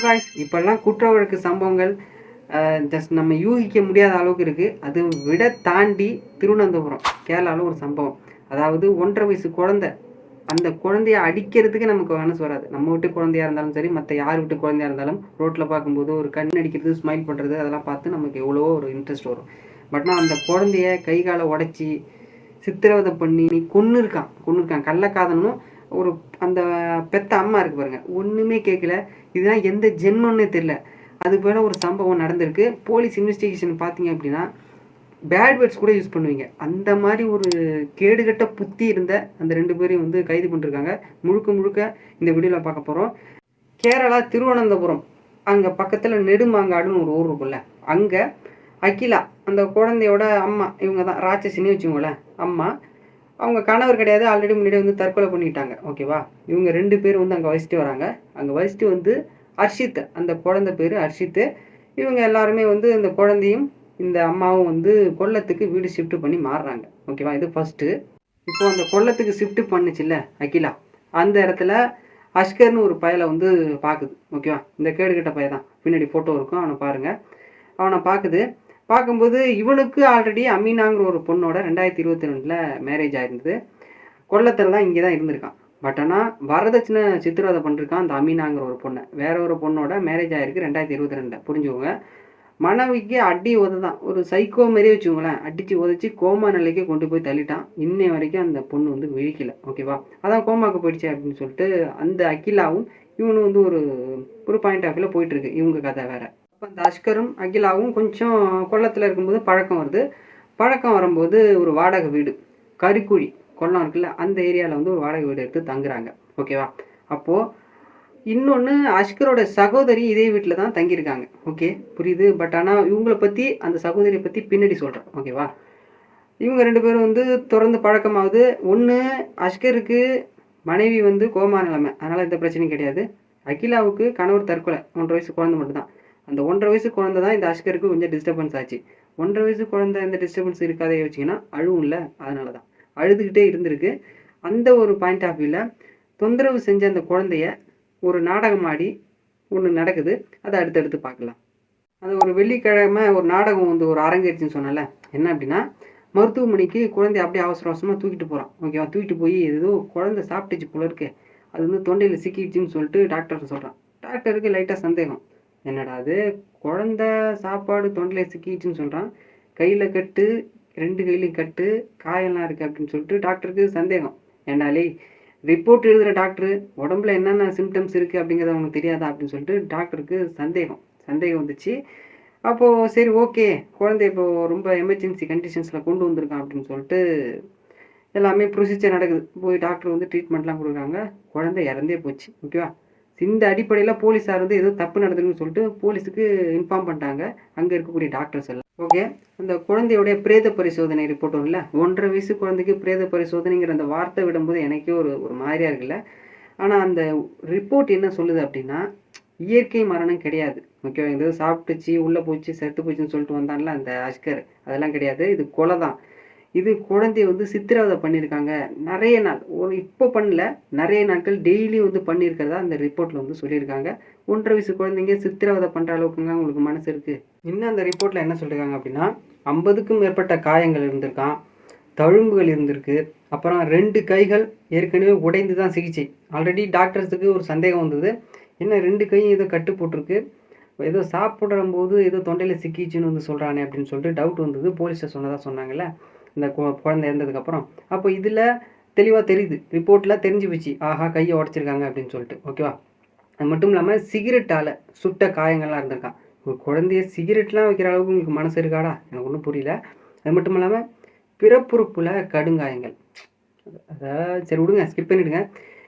Guys இப்போல்லாம் குற்ற வழக்கு சம்பவங்கள் ஜஸ்ட் நம்ம யூகிக்க முடியாத அளவுக்கு இருக்குது. அது விட தாண்டி திருவனந்தபுரம் கேரளாவில் ஒரு சம்பவம். அதாவது 1.5 வயசு குழந்தை, அந்த குழந்தைய அடிக்கிறதுக்கு நமக்கு மனசு வராது. நம்ம வீட்டு குழந்தையாக இருந்தாலும் சரி, மற்ற யார் வீட்டு குழந்தையாக இருந்தாலும் ரோட்டில் பார்க்கும்போது ஒரு கண் அடிக்கிறது, ஸ்மைல் பண்ணுறது, அதெல்லாம் பார்த்து நமக்கு எவ்வளோ ஒரு இன்ட்ரெஸ்ட் வரும். பட் நான் அந்த குழந்தைய கை காலை உடச்சி சித்திரவதை பண்ணி கொன்னுருக்கான். கள்ளக்காதனும் ஒரு அந்த பெத்த அம்மா இருக்கு பாருங்க, ஒன்றுமே கேட்கல. இதுதான் எந்த ஜென்மம்னே தெரியல. அது போல ஒரு சம்பவம் நடந்திருக்கு. போலீஸ் இன்வெஸ்டிகேஷன் பார்த்தீங்க அப்படின்னா பேட் வேர்ட்ஸ் கூட யூஸ் பண்ணுவீங்க. அந்த மாதிரி ஒரு கேடுகட்ட புத்தி இருந்த அந்த 2 பேரையும் வந்து கைது பண்ணிருக்காங்க. முழுக்க இந்த வீடியோவில் பார்க்க போகிறோம். கேரளா திருவனந்தபுரம் அங்கே பக்கத்தில் நெடுமாங்காடுன்னு ஒரு ஊர் இருக்குல்ல, அங்கே அகிலா அந்த குழந்தையோட அம்மா, இவங்க தான் ராட்சசினே வச்சுக்கோங்களேன். அம்மா அவங்க கணவர் கிடையாது, ஆல்ரெடி முன்னாடி வந்து தற்கொலை பண்ணிட்டாங்க. ஓகேவா, இவங்க 2 பேர் வந்து அங்கே வசிட்டு வராங்க. அங்கே வசிட்டு வந்து அர்ஷித், அந்த குழந்தை பேர் அர்ஷித். இவங்க எல்லாருமே வந்து இந்த குழந்தையும் இந்த அம்மாவும் வந்து கொல்லத்துக்கு வீடு ஷிஃப்ட் பண்ணி மாறுறாங்க. ஓகேவா, இது ஃபர்ஸ்ட்டு. இப்போ அந்த கொல்லத்துக்கு ஷிஃப்ட் பண்ணுச்சுல்ல அகிலா, அந்த இடத்துல அஷ்கர்னு ஒரு பயலை வந்து பார்க்குது. ஓகேவா, இந்த கேடுகட்ட பையன் தான், பின்னாடி ஃபோட்டோ இருக்கும், அவனை பாருங்கள். அவனை பார்க்கும்போது இவனுக்கு ஆல்ரெடி அமீனாங்கிற ஒரு பொண்ணோட 2022 மேரேஜ் ஆயிருந்தது. கொல்லத்தில் தான் இங்கே தான் இருந்திருக்கான். பட் ஆனால் வரதட்சணை சித்திரவதை பண்ணிருக்கான் அந்த அமீனாங்கிற ஒரு பொண்ணை. வேற ஒரு பொண்ணோட மேரேஜ் ஆயிருக்கு 2022. புரிஞ்சுக்கோங்க. மனைவிக்கு அடி உததான், ஒரு சைக்கோ மாரியே வச்சுக்கோங்களேன். அடித்து உதச்சி கோமா நிலைக்கு கொண்டு போய் தள்ளிட்டான். இன்னை வரைக்கும் அந்த பொண்ணு வந்து விழிக்கல. ஓகேவா, அதான் கோமாக்கு போயிடுச்சு அப்படின்னு சொல்லிட்டு அந்த அகிலாவும் இவனும் வந்து ஒரு பாயிண்ட் ஆஃப் வியூவில் போயிட்டுருக்கு. இவங்க கதை வேற. அப்போ அந்த அஷ்கரும் அகிலாவும் கொஞ்சம் கொல்லத்தில் இருக்கும்போது பழக்கம் வரும்போது ஒரு வாடகை வீடு, கறிக்குழி கொல்லம் இருக்குல்ல, அந்த ஏரியாவில் வந்து ஒரு வாடகை வீடு எடுத்து தங்குறாங்க. ஓகேவா, அப்போது இன்னொன்று அஷ்கரோட சகோதரி இதே வீட்டில் தான் தங்கியிருக்காங்க. ஓகே, புரியுது. பட் ஆனால் இவங்களை பற்றி, அந்த சகோதரியை பற்றி பின்னாடி சொல்கிறேன். ஓகேவா, இவங்க 2 பேரும் வந்து தொடர்ந்து பழக்கமாகுது. ஒன்று அஷ்கருக்கு மனைவி வந்து கோமா நிலைமை, அதனால் எந்த பிரச்சனையும் கிடையாது. அகிலாவுக்கு கணவர் தற்கொலை, 1.5 வயசு குழந்தை மட்டும்தான். அந்த 1.5 வயசு குழந்தை தான் இந்த அஷ்கருக்கு கொஞ்சம் டிஸ்டர்பன்ஸ் ஆச்சு. 1.5 வயசு குழந்தை இந்த டிஸ்டர்பன்ஸ் இருக்காதே வச்சிங்கன்னா அழுவும்ல, அதனால தான் அழுதுகிட்டே இருந்திருக்கு. அந்த ஒரு பாயிண்ட் ஆஃப் வியூவில் தொந்தரவு செஞ்ச அந்த குழந்தைய ஒரு நாடகம் ஆடி ஒன்று நடக்குது. அதை அடுத்தடுத்து பார்க்கலாம். அது ஒரு வெள்ளிக்கிழமை ஒரு நாடகம் வந்து ஒரு அரங்கேறிச்சுன்னு சொன்னால, என்ன அப்படின்னா மருத்துவமனைக்கு குழந்தைய அப்படியே அவசரமாக தூக்கிட்டு போகிறான். ஓகேவா, தூக்கிட்டு போய் ஏதோ குழந்தை சாப்பிட்டுச்சு போல இருக்கு, அது வந்து தொண்டையில் சிக்கிடுச்சின்னு சொல்லிட்டு டாக்டர் சொல்கிறான். டாக்டருக்கு லைட்டாக சந்தேகம், என்னடா அது குழந்தை சாப்பாடு தொண்டையில் சிக்கிடுச்சின்னு சொல்கிறான், கையில் கட்டு, 2 கையிலையும் கட்டு, காயெல்லாம் இருக்குது அப்படின்னு சொல்லிட்டு டாக்டருக்கு சந்தேகம். ஏண்டாலே ரிப்போர்ட் எழுதுகிற டாக்டரு உடம்புல என்னென்ன சிம்டம்ஸ் இருக்குது அப்படிங்கிறது அவனுக்கு தெரியாதா அப்படின்னு சொல்லிட்டு டாக்டருக்கு சந்தேகம் வந்துச்சு. அப்போது சரி ஓகே, குழந்தை இப்போது ரொம்ப எமர்ஜென்சி கண்டிஷன்ஸில் கொண்டு வந்திருக்கான் அப்படின்னு சொல்லிட்டு எல்லாமே ப்ரொசீஜர் நடக்குது. போய் டாக்டர் வந்து ட்ரீட்மெண்ட்லாம் கொடுக்குறாங்க. குழந்தை இறந்தே போச்சு. ஓகேவா, இந்த அடிப்படையில் போலீஸார் வந்து ஏதோ தப்பு நடக்குதுன்னு சொல்லிட்டு போலீஸுக்கு இன்ஃபார்ம் பண்ணிட்டாங்க அங்கே இருக்கக்கூடிய டாக்டர்ஸ் எல்லாம். ஓகே, அந்த குழந்தையோடைய பிரேத பரிசோதனை ரிப்போர்ட் இல்லை, 1.5 வயசு குழந்தைக்கு பிரேத பரிசோதனைங்கிற அந்த வார்த்தை விடும்போது எனக்கே ஒரு மாதிரியாக இருக்குல்ல. ஆனால் அந்த ரிப்போர்ட் என்ன சொல்லுது அப்படின்னா இயற்கை மரணம் கிடையாது. ஓகேவா, ஏதோ சாப்பிட்டுச்சு உள்ளே போச்சு செத்து போச்சுன்னு சொல்லிட்டு வந்தான்ல அந்த அஷ்கர், அதெல்லாம் கிடையாது. இது கொலை தான். இது குழந்தைய வந்து சித்திரவதை பண்ணியிருக்காங்க நிறைய நாள். இப்போ பண்ணல, நிறைய நாட்கள் டெய்லி வந்து பண்ணியிருக்கிறதா அந்த ரிப்போர்ட்டில் வந்து சொல்லியிருக்காங்க. 1.5 வயசு குழந்தைங்க சித்திரவதை பண்ணுற அளவுக்குங்க உங்களுக்கு மனசு இருக்குது? இன்னும் அந்த ரிப்போர்ட்டில் என்ன சொல்லியிருக்காங்க அப்படின்னா 50க்கும் மேற்பட்ட காயங்கள் இருந்திருக்கான், தழும்புகள் இருந்திருக்கு. அப்புறம் 2 கைகள் ஏற்கனவே உடைந்து தான் சிகிச்சை. ஆல்ரெடி டாக்டர்ஸுக்கு ஒரு சந்தேகம் வந்தது, என்ன 2 கையும் ஏதோ கட்டு போட்டிருக்கு, ஏதோ சாப்பிட்ற போது ஏதோ தொண்டையில் சிக்கிச்சுன்னு வந்து சொல்கிறானே அப்படின்னு சொல்லிட்டு டவுட் வந்தது. போலீஸை சொன்னாங்கல்ல இந்த குழந்தை இறந்ததுக்கப்புறம். அப்போ இதில் தெளிவாக தெரியுது, ரிப்போர்ட்டில் தெரிஞ்சு போச்சு, ஆஹா கையை உடச்சிருக்காங்க அப்படின்னு சொல்லிட்டு. ஓகேவா, அது மட்டும் இல்லாமல் சிகரெட்டால் சுட்ட காயங்கள்லாம் இருந்திருக்கான். ஒரு குழந்தைய சிகரெட்லாம் வைக்கிற அளவுக்கு உங்களுக்கு மனசு இருக்காடா, எனக்கு ஒன்றும் புரியல. அது மட்டும் இல்லாமல் பிறப்புறுப்பில் கடுங்காயங்கள், அதாவது சரி விடுங்க, ஸ்கிப் பண்ணிவிடுங்க,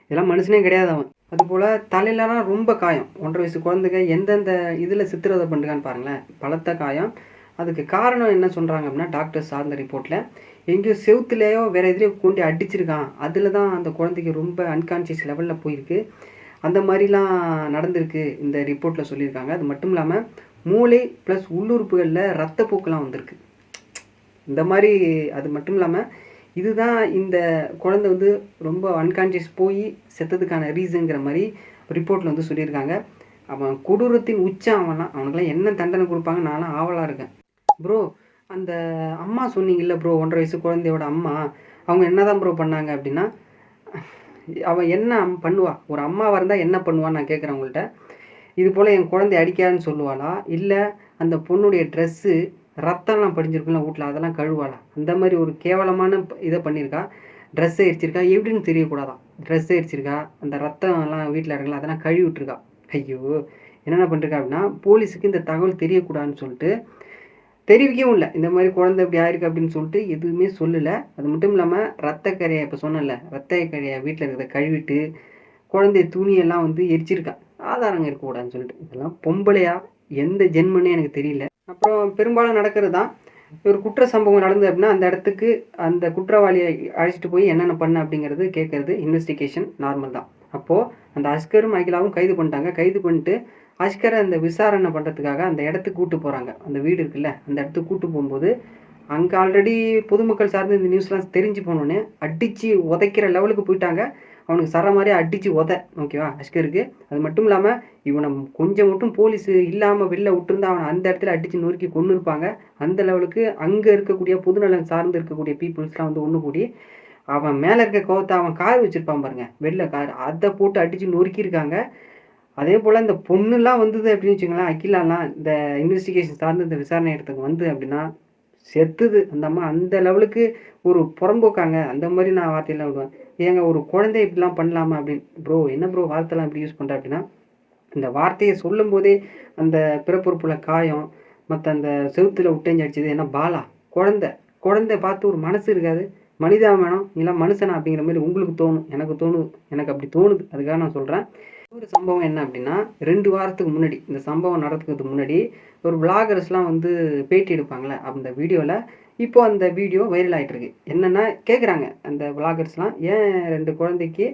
இதெல்லாம் மனுஷனே கிடையாது அவன். அதுபோல் தலையிலலாம் ரொம்ப காயம். 1.5 வயசு குழந்தைங்க எந்தெந்த இதில் சித்திரவதை பண்ணுறான்னு பாருங்களேன், பலத்த காயம். அதுக்கு காரணம் என்ன சொல்கிறாங்க அப்படின்னா டாக்டர்ஸ் சார்ந்த ரிப்போர்ட்டில் எங்கேயோ செவுத்துலேயோ வேறு எதிரையோ கொண்டு அடிச்சிருக்கான், அதில் தான் அந்த குழந்தைக்கு ரொம்ப அன்கான்ஷியஸ் லெவலில் போயிருக்கு. அந்த மாதிரிலாம் நடந்திருக்கு இந்த ரிப்போர்ட்டில் சொல்லியிருக்காங்க. அது மட்டும் இல்லாமல் மூளை ப்ளஸ் உள்ளுறுப்புகளில் ரத்தப்போக்கெலாம் வந்திருக்கு இந்த மாதிரி. அது மட்டும் இல்லாமல் இதுதான் இந்த குழந்தை வந்து ரொம்ப அன்கான்ஷியஸ் போய் செத்ததுக்கான ரீசன்கிற மாதிரி ரிப்போர்ட்டில் வந்து சொல்லியிருக்காங்க. அவன் கொடூரத்தின் உச்சம் அவனுக்கெல்லாம் என்ன தண்டனை கொடுப்பாங்க நானும் ஆவலாக இருக்கேன். ப்ரோ அந்த அம்மா சொன்னீங்கல்ல ப்ரோ, 1.5 வயசு குழந்தையோட அம்மா, அவங்க என்ன தான் ப்ரோ பண்ணாங்க அப்படின்னா, அவன் என்ன பண்ணுவா, ஒரு அம்மாவாக இருந்தால் என்ன பண்ணுவான்னு நான் கேட்குறேன் உங்கள்கிட்ட. இது போல் என் குழந்தை அடிக்காதுன்னு சொல்லுவாளா, இல்லை அந்த பொண்ணுடைய ட்ரெஸ்ஸு ரத்தம்லாம் படிஞ்சிருக்குல்ல வீட்டில், அதெல்லாம் கழுவாளா? அந்த மாதிரி ஒரு கேவலமான இதை பண்ணியிருக்கா. ட்ரெஸ்ஸை எரிச்சிருக்கா, எப்படின்னு தெரியக்கூடாதான். ட்ரெஸ்ஸை எரிச்சிருக்கா, அந்த ரத்தம்லாம் வீட்டில் இருக்குல்ல அதெல்லாம் கழுவி விட்டுருக்கா. ஐயோ என்னென்ன பண்ணிருக்கா அப்படின்னா, போலீஸுக்கு இந்த தகவல் தெரியக்கூடாதுன்னு சொல்லிட்டு தெரிவிக்கவும் இல்லை. இந்த மாதிரி குழந்தை இப்படி ஆயிருக்கு அப்படின்னு சொல்லிட்டு எதுவுமே சொல்லலை. அது மட்டும் இல்லாமல் ரத்தக்கரையை இப்போ சொன்னேன்ல, ரத்தக்கரையை வீட்டில் இருக்கிறத கழுவிட்டு குழந்தை துணியெல்லாம் வந்து எரிச்சிருக்கான். ஆதாரங்க இருக்கக்கூடாதுன்னு சொல்லிட்டு. இதெல்லாம் பொம்பளையா எந்த ஜென்மன்னே எனக்கு தெரியல. அப்புறம் பெரும்பாலும் நடக்கிறது தான், ஒரு குற்ற சம்பவம் நடந்தது அப்படின்னா அந்த இடத்துக்கு அந்த குற்றவாளியை அழைச்சிட்டு போய் என்னென்ன பண்ண அப்படிங்கிறது கேட்கறது இன்வெஸ்டிகேஷன் நார்மல் தான். அப்போது அந்த அஸ்கரும் அகிலாவும் கைது பண்ணிட்டாங்க. கைது பண்ணிட்டு அஸ்கரை அந்த விசாரணை பண்ணுறதுக்காக அந்த இடத்துக்கு கூட்டு போகிறாங்க. அந்த வீடு இருக்குல்ல அந்த இடத்துக்கு கூட்டு போகும்போது அங்கே ஆல்ரெடி பொதுமக்கள் சார்ந்து இந்த நியூஸ்லாம் தெரிஞ்சு போனோடனே அடித்து உதைக்கிற லெவலுக்கு போயிட்டாங்க. அவனுக்கு சர மாதிரி அடித்து ஓகேவா அஸ்கருக்கு. அது மட்டும் இல்லாமல் இவனை கொஞ்சம் மட்டும் போலீஸ் இல்லாமல் வெளில விட்டுருந்தா அவனை அந்த இடத்துல அடித்து நொறுக்கி கொண்டு இருப்பாங்க. அந்த லெவலுக்கு அங்கே இருக்கக்கூடிய பொதுநலன் சார்ந்து இருக்கக்கூடிய பீப்புள்ஸ்லாம் வந்து ஒன்று கூடி அவன் மேலே இருக்க கோவத்தை, அவன் கார் வச்சுருப்பான் பாருங்க வெள்ளை கார், அதை போட்டு அடித்து நொறுக்கியிருக்காங்க. அதே போல் இந்த பொண்ணுலாம் வந்தது அப்படின்னு வச்சுங்களேன், அகிலாலாம் இந்த இன்வெஸ்டிகேஷன் சார்ந்து இந்த விசாரணை இடத்துக்கு வந்து அப்படின்னா செத்துது அந்த அம்மா. அந்த லெவலுக்கு ஒரு புறம்போக்காங்க. அந்த மாதிரி நான் வார்த்தையெல்லாம் விடுவேன். ஏங்க ஒரு குழந்தை இப்படிலாம் பண்ணலாமா அப்படின்னு. ப்ரோ என்ன ப்ரோ வார்த்தைலாம் இப்படி யூஸ் பண்ணுற அப்படின்னா, இந்த வார்த்தையை சொல்லும் போதே அந்த பிறப்புறுப்புல காயம், மற்ற அந்த செவுத்துல விட்டேஞ்சு அடிச்சது என்ன பாலா குழந்தை பார்த்து ஒரு மனசு இருக்காது, மனிதாபிமானம் இல்லை மனுஷனா அப்படிங்கிற மாதிரி உங்களுக்கு தோணும். எனக்கு தோணுது, எனக்கு அப்படி தோணுது. அதுக்காக நான் சொல்கிறேன். ஒரு சம்பவம் என்ன அப்படின்னா, 2 வாரத்துக்கு முன்னாடி இந்த சம்பவம் நடக்கிறதுக்கு முன்னாடி ஒரு விளாகர்ஸ்லாம் வந்து பேட்டி எடுப்பாங்களே அந்த வீடியோவில் இப்போ அந்த வீடியோ வைரல் ஆகிட்டு இருக்கு. என்னென்னா கேட்குறாங்க அந்த விளாகர்ஸ்லாம், ஏன் 2 குழந்தைக்கு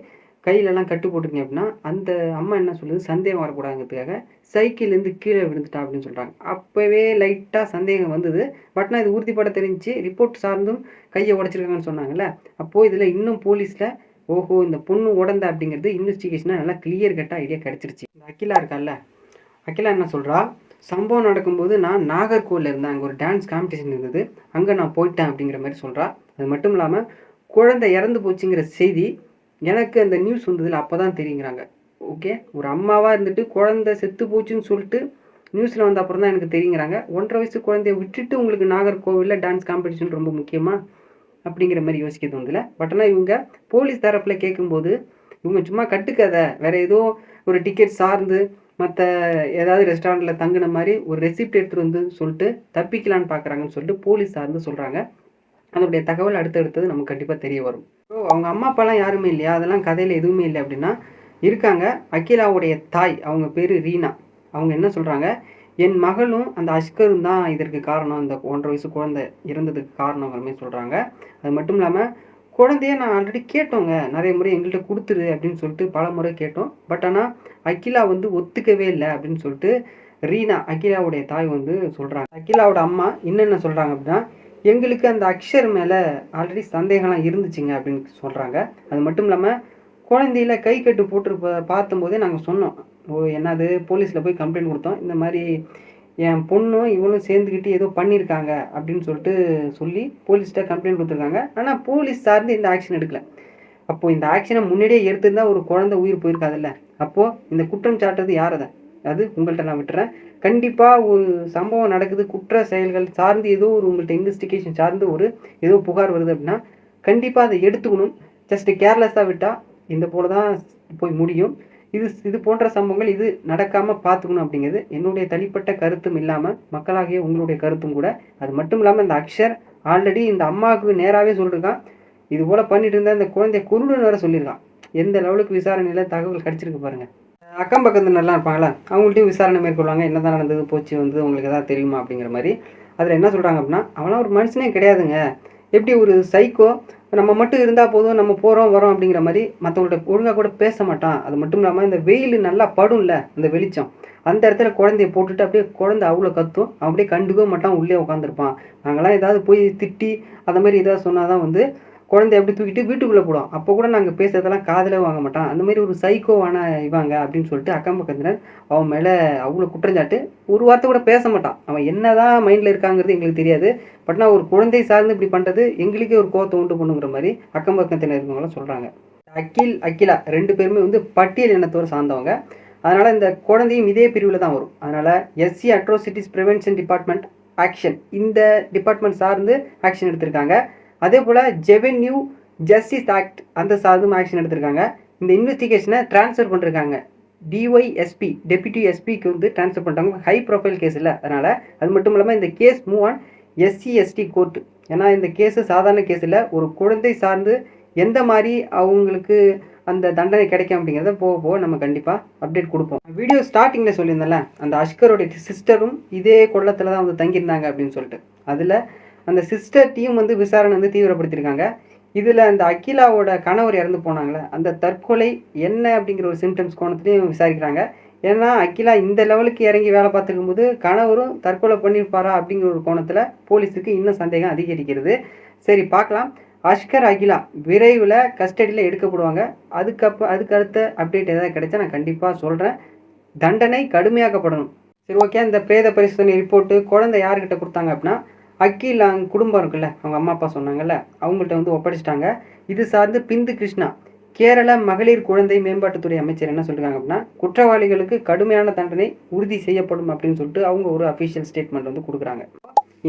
கையிலலாம் கட்டு போட்டிருக்கீங்க அப்படின்னா, அந்த அம்மா என்ன சொல்லுது, சந்தேகம் வரக்கூடாதுங்கிறதுக்காக சைக்கிள்லேருந்து கீழே விழுந்துட்டா அப்படின்னு சொல்கிறாங்க. அப்போவே லைட்டாக சந்தேகம் வந்தது. பட் நான் இது உறுதிப்பட தெரிஞ்சு ரிப்போர்ட் சார்ந்தும் கையை உடச்சிருக்காங்கன்னு சொன்னாங்கல்ல. அப்போது இதில் இன்னும் போலீஸில் ஓஹோ இந்த பொண்ணு உடந்த அப்படிங்கிறது இன்வெஸ்டிகேஷனாக நல்லா கிளியர் கட்டாக ஐடியா கிடச்சிருச்சு. இந்த அகிலா இருக்கால்ல, அகிலா என்ன சொல்கிறா, சம்பவம் நடக்கும்போது நான் நாகர்கோவிலில் இருந்தேன், அங்கே ஒரு டான்ஸ் காம்படிஷன் இருந்தது, அங்கே நான் போயிட்டேன் அப்படிங்கிற மாதிரி சொல்கிறா. அது மட்டும் இல்லாமல் குழந்தை இறந்து போச்சுங்கிற செய்தி எனக்கு அந்த நியூஸ் வந்ததில் அப்போ தான் தெரியுங்கிறாங்க. ஓகே, ஒரு அம்மாவாக இருந்துட்டு குழந்தை செத்து போச்சுன்னு சொல்லிட்டு நியூஸில் வந்த அப்புறம் தான் எனக்கு தெரியுங்கிறாங்க. 1.5 வயசு குழந்தைய விட்டுட்டு உங்களுக்கு நாகர்கோவிலில் டான்ஸ் காம்படிஷன் ரொம்ப முக்கியமாக அப்படிங்கிற மாதிரி யோசிக்கிறது வந்துல. பட் ஆனால் இவங்க போலீஸ் தரப்பில் கேட்கும்போது இவங்க சும்மா கட்டுக்கதை, வேறு ஏதோ ஒரு டிக்கெட் சார்ந்து மற்ற ஏதாவது ரெஸ்டாரண்ட்டில் தங்கின மாதிரி ஒரு ரெசிப்ட் எடுத்துகிட்டு வந்து சொல்லிட்டு தப்பிக்கலான்னு பார்க்குறாங்கன்னு சொல்லிட்டு போலீஸ் சார்ந்து சொல்கிறாங்க. அதனுடைய தகவல் அடுத்தடுத்தது நமக்கு கண்டிப்பாக தெரிய வரும். ஸோ அவங்க அம்மா அப்பாலாம் யாருமே இல்லையா, அதெல்லாம் கதையில் எதுவுமே இல்லை அப்படின்னா இருக்காங்க. அகிலாவுடைய தாய், அவங்க பேர் ரீனா. அவங்க என்ன சொல்கிறாங்க, என் மகளும் அந்த அஸ்கரும் தான் இதற்கு காரணம், இந்த 1.5 வயசு குழந்தை இறந்ததுக்கு காரணங்கிற மாதிரி சொல்கிறாங்க. அது மட்டும் இல்லாமல் குழந்தைய நான் ஆல்ரெடி கேட்டோங்க, நிறைய முறை எங்கள்கிட்ட கொடுத்துரு அப்படின்னு சொல்லிட்டு பல முறை கேட்டோம். பட் ஆனால் அகிலா வந்து ஒத்துக்கவே இல்லை அப்படின்னு சொல்லிட்டு ரீனா, அகிலாவுடைய தாய் வந்து சொல்கிறாங்க. அகிலாவோட அம்மா என்னென்ன சொல்கிறாங்க அப்படின்னா, எங்களுக்கு அந்த அக்ஷர் மேலே ஆல்ரெடி சந்தேகம்லாம் இருந்துச்சுங்க அப்படின்னு சொல்கிறாங்க. அது மட்டும் இல்லாமல் குழந்தையில கை கட்டு போட்டு பார்த்தம்போதே நாங்கள் சொன்னோம், என்னது போலீஸில் போய் கம்ப்ளைண்ட் கொடுத்தோம், இந்த மாதிரி என் பொண்ணும் இவனும் சேர்ந்துக்கிட்டு ஏதோ பண்ணியிருக்காங்க அப்படின்னு சொல்லிட்டு சொல்லி போலீஸ்கிட்ட கம்ப்ளைண்ட் கொடுத்துருக்காங்க. ஆனால் போலீஸ் சார்ந்து இந்த ஆக்ஷன் எடுக்கல. அப்போது இந்த ஆக்ஷனை முன்னாடியே எடுத்திருந்தா ஒரு குழந்தை உயிர் போயிருக்காதுல்ல. அப்போது இந்த குற்றம் சாட்டுறது யார் அதை, அது உங்கள்கிட்ட நான் விட்டுறேன். கண்டிப்பாக ஒரு சம்பவம் நடக்குது, குற்ற செயல்கள் சார்ந்து ஏதோ ஒரு உங்கள்கிட்ட இன்வெஸ்டிகேஷன் சார்ந்து ஒரு ஏதோ புகார் வருது அப்படின்னா கண்டிப்பாக அதை எடுத்துக்கணும். ஜஸ்ட் கேர்லெஸ்ஸாக விட்டால் இந்த போல தான் போய் முடியும். இது போன்ற சம்பவங்கள் இது நடக்காமல் பார்த்துக்கணும் அப்படிங்கிறது என்னுடைய தனிப்பட்ட கருத்தும் இல்லாமல் மக்களாகிய உங்களுடைய கருத்தும் கூட. அது மட்டும் இல்லாமல் இந்த அக்ஷர் ஆல்ரெடி இந்த அம்மாவுக்கு நேராகவே சொல்லியிருக்கான், இது போல் பண்ணிட்டு இருந்தால் இந்த குழந்தைய கொன்னுடுன்னு வேறு சொல்லியிருக்கான். எந்த லெவலுக்கு விசாரணையில் தகவல் கிடச்சிருக்கு பாருங்கள். அக்கம் பக்கத்து நல்லா இருப்பாங்களா, அவங்கள்ட்டையும் விசாரணை மேற்கொள்வாங்க, என்ன தான் நடந்தது போச்சு வந்து உங்களுக்கு எதாவது தெரியுமா அப்படிங்கிற மாதிரி. அதில் என்ன சொல்கிறாங்க அப்படின்னா, அவனாம் ஒரு மனுஷனே கிடையாதுங்க, எப்படி ஒரு சைக்கோ, நம்ம மட்டும் இருந்தால் போதும், நம்ம போகிறோம் வரோம் அப்படிங்கிற மாதிரி மற்றவங்கள்ட்ட ஒழுங்காக கூட பேச மாட்டான். அது மட்டும் இல்லாமல் இந்த வெயில் நல்லா படும்ல, அந்த வெளிச்சம், அந்த இடத்துல குழந்தைய போட்டுட்டு அப்படியே குழந்தை அவ்வளோ கத்தும், அப்படியே கண்டுக்கவே மாட்டான், உள்ளே உட்காந்துருப்பான். நாங்களாம் ஏதாவது போய் திட்டி அந்த மாதிரி ஏதாவது சொன்னால் தான் வந்து குழந்தை எப்படி தூக்கிட்டு வீட்டுக்குள்ளே போடும். அப்போ கூட நாங்கள் பேசுறதெல்லாம் காதில் வாங்க மாட்டான். அந்த மாதிரி ஒரு சைக்கோவான இவாங்க அப்படின்னு சொல்லிட்டு அக்கம் பக்கத்தினர் அவன் மேலே அவ்வளோ குற்றஞ்சாட்டு. ஒரு வார்த்தை கூட பேச மாட்டான். அவன் என்னதான் மைண்டில் இருக்காங்கிறது எங்களுக்கு தெரியாது. பட் நான் ஒரு குழந்தை சார்ந்து இப்படி பண்ணுறது எங்களுக்கே ஒரு கோவத்தை உண்டு பண்ணுங்கிற மாதிரி அக்கம் பக்கத்தினர் இருக்கவங்களாம் சொல்கிறாங்க. அகில் அகிலா 2 பேருமே வந்து பட்டியல் இனத்தோடு சார்ந்தவங்க. அதனால் இந்த குழந்தையும் இதே பிரிவில் தான் வரும். அதனால் SC atrocities prevention department action, இந்த டிபார்ட்மெண்ட் சார்ந்து ஆக்ஷன் எடுத்திருக்காங்க. அதே போல் ஜெவென்யூ ஜஸ்டிஸ் ஆக்ட் அந்த சார்ந்தும் ஆக்ஷன் எடுத்திருக்காங்க. இந்த இன்வெஸ்டிகேஷனை ட்ரான்ஸ்ஃபர் பண்ணிருக்காங்க. டிஒய்எஸ்பி டெப்யூட்டி எஸ்பிக்கு வந்து ட்ரான்ஸ்ஃபர் பண்ணிட்டாங்க. ஹை ப்ரொஃபைல் கேஸ் இல்லை. அதனால் அது மட்டும் இல்லாமல் இந்த case move on SC/ST court. ஏன்னா இந்த கேஸு சாதாரண கேஸ் இல்லை. ஒரு குழந்தை சார்ந்து எந்த மாதிரி அவங்களுக்கு அந்த தண்டனை கிடைக்கும் அப்படிங்கிறத போக போக நம்ம கண்டிப்பாக அப்டேட் கொடுப்போம். வீடியோ ஸ்டார்டிங்கில் சொல்லியிருந்தேன்ல, அந்த அஷ்கரோடைய சிஸ்டரும் இதே கொள்ளத்தில் தான் வந்து தங்கியிருந்தாங்க அப்படின்னு சொல்லிட்டு, அதில் அந்த சிஸ்டர் டீம் வந்து விசாரணை வந்து தீவிரப்படுத்தியிருக்காங்க. இதில் அந்த அகிலாவோட கணவர் இறந்து போனாங்களே, அந்த தற்கொலை என்ன அப்படிங்கிற ஒரு சிம்டம்ஸ் கோணத்துலையும் விசாரிக்கிறாங்க. ஏன்னா அகிலா இந்த லெவலுக்கு இறங்கி வேலை பார்த்துருக்கும் போது கணவரும் தற்கொலை பண்ணியிருப்பாரா அப்படிங்கிற ஒரு கோணத்தில் போலீஸுக்கு இன்னும் சந்தேகம் அதிகரிக்கிறது. சரி பார்க்கலாம். அஷ்கர் அகிலா விரைவில் கஸ்டடியில் எடுக்கப்படுவாங்க. அதுக்கு அடுத்த அப்டேட் ஏதாவது கிடைச்சா நான் கண்டிப்பாக சொல்கிறேன். தண்டனை கடுமையாக்கப்படணும். சரி ஓகே. இந்த பிரேத பரிசோதனை ரிப்போர்ட்டு குழந்தை யார்கிட்ட கொடுத்தாங்க அப்படின்னா, அகில் அவங்க குடும்பம் இருக்குல்ல, அவங்க அம்மா அப்பா சொன்னாங்கல்ல, அவங்கள்ட்ட வந்து ஒப்படைச்சிட்டாங்க. இது சார்ந்து பிந்து கிருஷ்ணா கேரள மகளிர் குழந்தை மேம்பாட்டுத்துறை அமைச்சர் என்ன சொல்லியிருக்காங்க அப்படின்னா, குற்றவாளிகளுக்கு கடுமையான தண்டனை உறுதி செய்யப்படும் அப்படின்னு சொல்லிட்டு அவங்க ஒரு அஃபிஷியல் ஸ்டேட்மெண்ட் வந்து கொடுக்குறாங்க.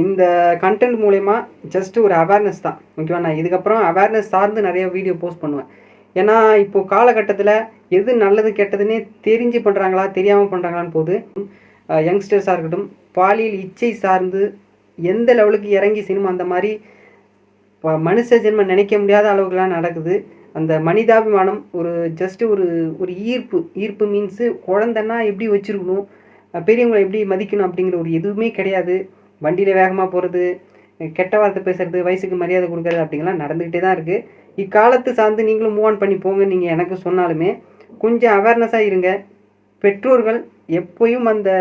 இந்த கண்டென்ட் மூலயமா ஜஸ்ட் ஒரு அவேர்னஸ் தான், ஓகேவா? நான் இதுக்கப்புறம் அவேர்னஸ் சார்ந்து நிறைய வீடியோ போஸ்ட் பண்ணுவேன். ஏன்னா இப்போது காலகட்டத்தில் எது நல்லது கெட்டதுன்னே தெரிஞ்சு பண்ணுறாங்களா தெரியாமல் பண்ணுறாங்களான்னு போது யங்ஸ்டர்ஸாக இருக்கட்டும், பாலியல் இச்சை சார்ந்து எந்த லெவலுக்கு இறங்கி சினிமா அந்த மாதிரி மனுஷ ஜென்மம் நினைக்க முடியாத அளவுக்குலாம் நடக்குது. அந்த மனிதாபிமானம் ஒரு ஜஸ்ட்டு ஒரு ஈர்ப்பு மீன்ஸு குழந்தைன்னா எப்படி வச்சுருக்கணும், பெரியவங்களை எப்படி மதிக்கணும் அப்படிங்கிற ஒரு எதுவுமே கிடையாது. வண்டியில் வேகமாக போகிறது, கெட்ட வார்த்தை பேசுகிறது, வயசுக்கு மரியாதை கொடுக்குறது அப்படிங்கலாம் நடந்துக்கிட்டே தான் இருக்குது. இக்காலத்து சார்ந்து நீங்களும் மூவ் ஆன் பண்ணி போங்க. நீங்கள் எனக்கு சொன்னாலுமே கொஞ்சம் அவேர்னஸாக இருங்க. பெற்றோர்கள் எப்போயும் அந்த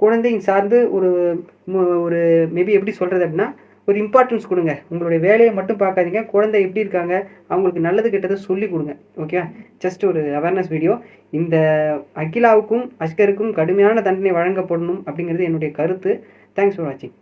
குழந்தைங்க சார்ந்து ஒரு மேபி எப்படி சொல்கிறது அப்படின்னா, ஒரு இம்பார்ட்டன்ஸ் கொடுங்க. உங்களுடைய வேலையை மட்டும் பார்க்காதீங்க. குழந்தை எப்படி இருக்காங்க, அவங்களுக்கு நல்லது கெட்டதை சொல்லி கொடுங்க. ஓகேவா? ஜஸ்ட் ஒரு அவேர்னஸ் வீடியோ. இந்த அகிலாவுக்கும் அஷ்கருக்கும் கடுமையான தண்டனை வழங்கப்படணும் அப்படிங்கிறது என்னுடைய கருத்து. தேங்க்ஸ் ஃபார் வாட்சிங்.